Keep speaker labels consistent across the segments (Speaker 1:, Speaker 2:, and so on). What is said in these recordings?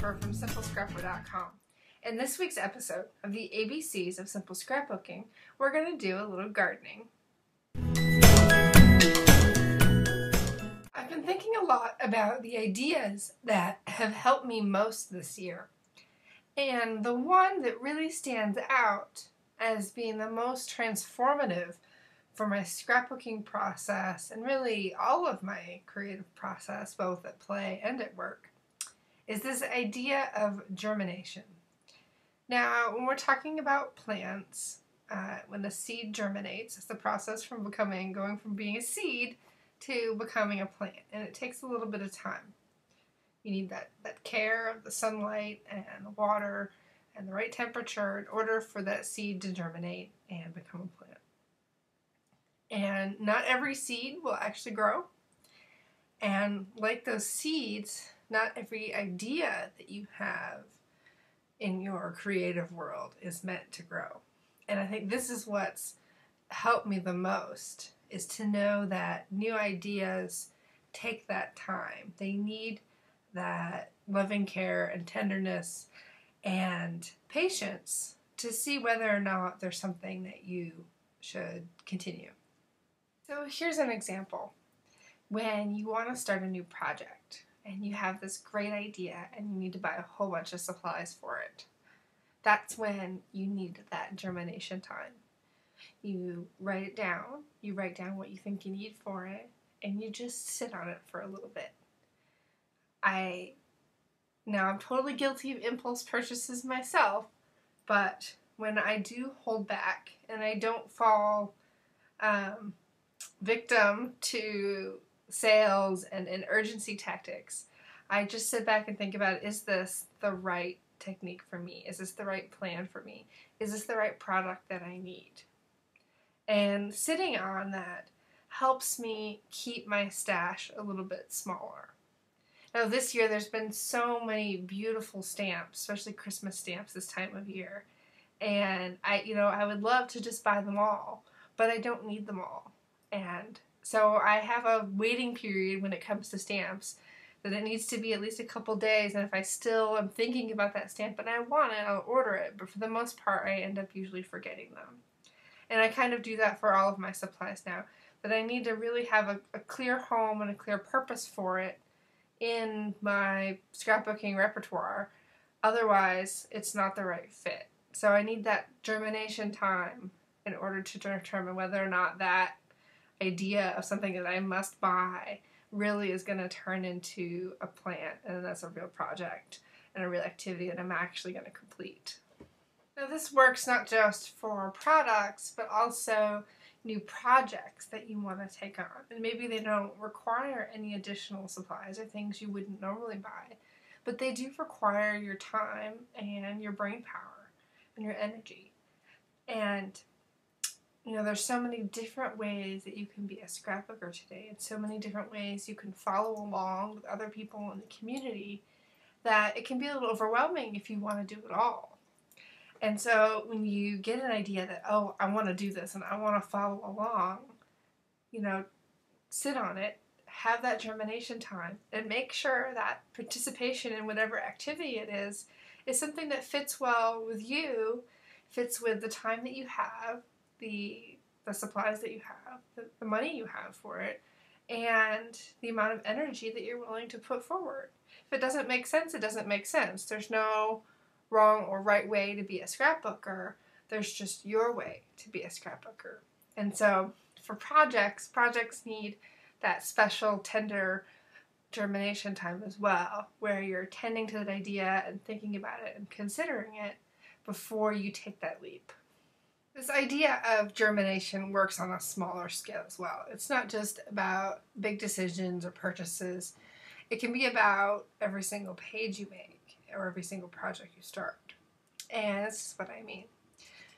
Speaker 1: Jennifer from simplescrapbook.com. In this week's episode of the ABCs of Simple Scrapbooking, we're going to do a little gardening. I've been thinking a lot about the ideas that have helped me most this year. And the one that really stands out as being the most transformative for my scrapbooking process and really all of my creative process, both at play and at work, is this idea of germination. Now, when we're talking about plants, when a seed germinates, it's the process from going from being a seed to becoming a plant, and it takes a little bit of time. You need that care of the sunlight and the water and the right temperature in order for that seed to germinate and become a plant. And not every seed will actually grow, and like those seeds, not every idea that you have in your creative world is meant to grow. And I think this is what's helped me the most, is to know that new ideas take that time. They need that loving care and tenderness and patience to see whether or not there's something that you should continue. So here's an example. When you want to start a new project and you have this great idea and you need to buy a whole bunch of supplies for it, that's when you need that germination time. You write it down, you write down what you think you need for it, and you just sit on it for a little bit. Now I'm totally guilty of impulse purchases myself, but when I do hold back and I don't fall victim to sales and urgency tactics, I just sit back and think about, is this the right technique for me? Is this the right plan for me? Is this the right product that I need? And sitting on that helps me keep my stash a little bit smaller. Now this year there's been so many beautiful stamps, especially Christmas stamps this time of year. And I would love to just buy them all, but I don't need them all. And so I have a waiting period when it comes to stamps, that it needs to be at least a couple days, and if I still am thinking about that stamp and I want it, I'll order it, but for the most part I end up usually forgetting them. And I kind of do that for all of my supplies now, that I need to really have a clear home and a clear purpose for it in my scrapbooking repertoire, otherwise it's not the right fit. So I need that germination time in order to determine whether or not that idea of something that I must buy really is going to turn into a plant, and that's a real project and a real activity that I'm actually going to complete. Now this works not just for products, but also new projects that you want to take on. And maybe they don't require any additional supplies or things you wouldn't normally buy, but they do require your time and your brain power and your energy. And there's so many different ways that you can be a scrapbooker today, and so many different ways you can follow along with other people in the community, that it can be a little overwhelming if you want to do it all. And so when you get an idea that, oh, I want to do this and I want to follow along, sit on it, have that germination time, and make sure that participation in whatever activity it is something that fits well with you, fits with the time that you have, the supplies that you have, the money you have for it, and the amount of energy that you're willing to put forward. If it doesn't make sense, it doesn't make sense. There's no wrong or right way to be a scrapbooker. There's just your way to be a scrapbooker. And so for projects need that special, tender germination time as well, where you're tending to that idea and thinking about it and considering it before you take that leap. This idea of germination works on a smaller scale as well. It's not just about big decisions or purchases. It can be about every single page you make or every single project you start. And this is what I mean.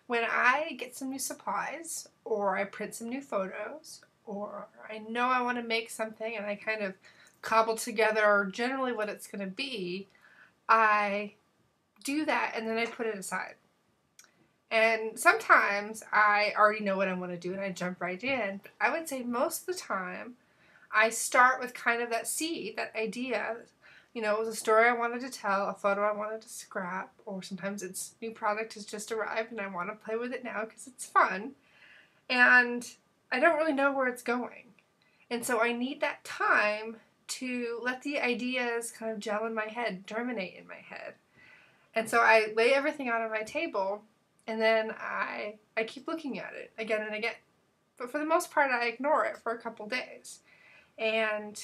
Speaker 1: When I get some new supplies, or I print some new photos, or I know I want to make something and I kind of cobble together generally what it's going to be, I do that and then I put it aside. And sometimes I already know what I want to do and I jump right in. But I would say most of the time I start with kind of that seed, that idea, You know, it was a story I wanted to tell, a photo I wanted to scrap, or sometimes it's new product has just arrived and I want to play with it now because it's fun. And I don't really know where it's going. And so I need that time to let the ideas kind of gel in my head, germinate in my head. And so I lay everything out on my table, and then I keep looking at it again and again. But for the most part, I ignore it for a couple days. And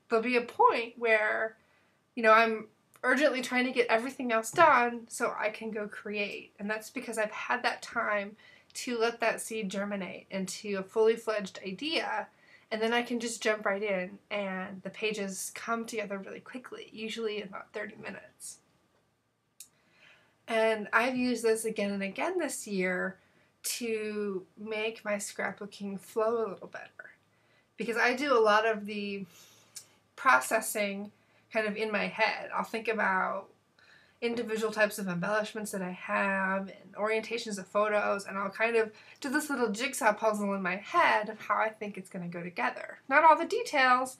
Speaker 1: there'll be a point where, you know, I'm urgently trying to get everything else done so I can go create. And that's because I've had that time to let that seed germinate into a fully fledged idea, and then I can just jump right in and the pages come together really quickly, usually in about 30 minutes. And I've used this again and again this year to make my scrapbooking flow a little better, because I do a lot of the processing kind of in my head. I'll think about individual types of embellishments that I have and orientations of photos, and I'll kind of do this little jigsaw puzzle in my head of how I think it's going to go together. Not all the details,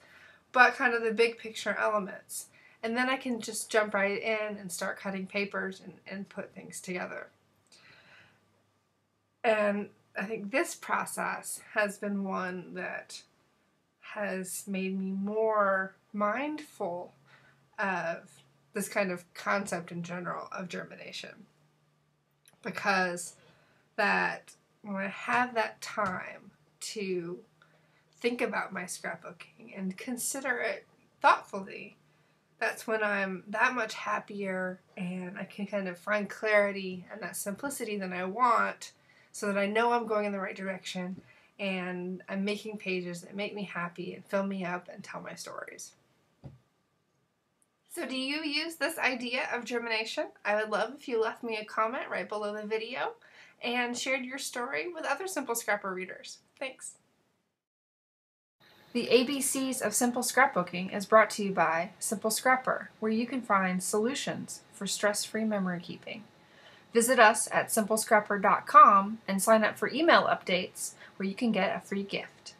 Speaker 1: but kind of the big picture elements. And then I can just jump right in and start cutting papers and put things together. And I think this process has been one that has made me more mindful of this kind of concept in general of germination, because that when I have that time to think about my scrapbooking and consider it thoughtfully, that's when I'm that much happier and I can kind of find clarity and that simplicity that I want, so that I know I'm going in the right direction and I'm making pages that make me happy and fill me up and tell my stories. So do you use this idea of germination? I would love if you left me a comment right below the video and shared your story with other Simple Scrapper readers. Thanks. The ABCs of Simple Scrapbooking is brought to you by Simple Scrapper, where you can find solutions for stress-free memory keeping. Visit us at simplescrapper.com and sign up for email updates where you can get a free gift.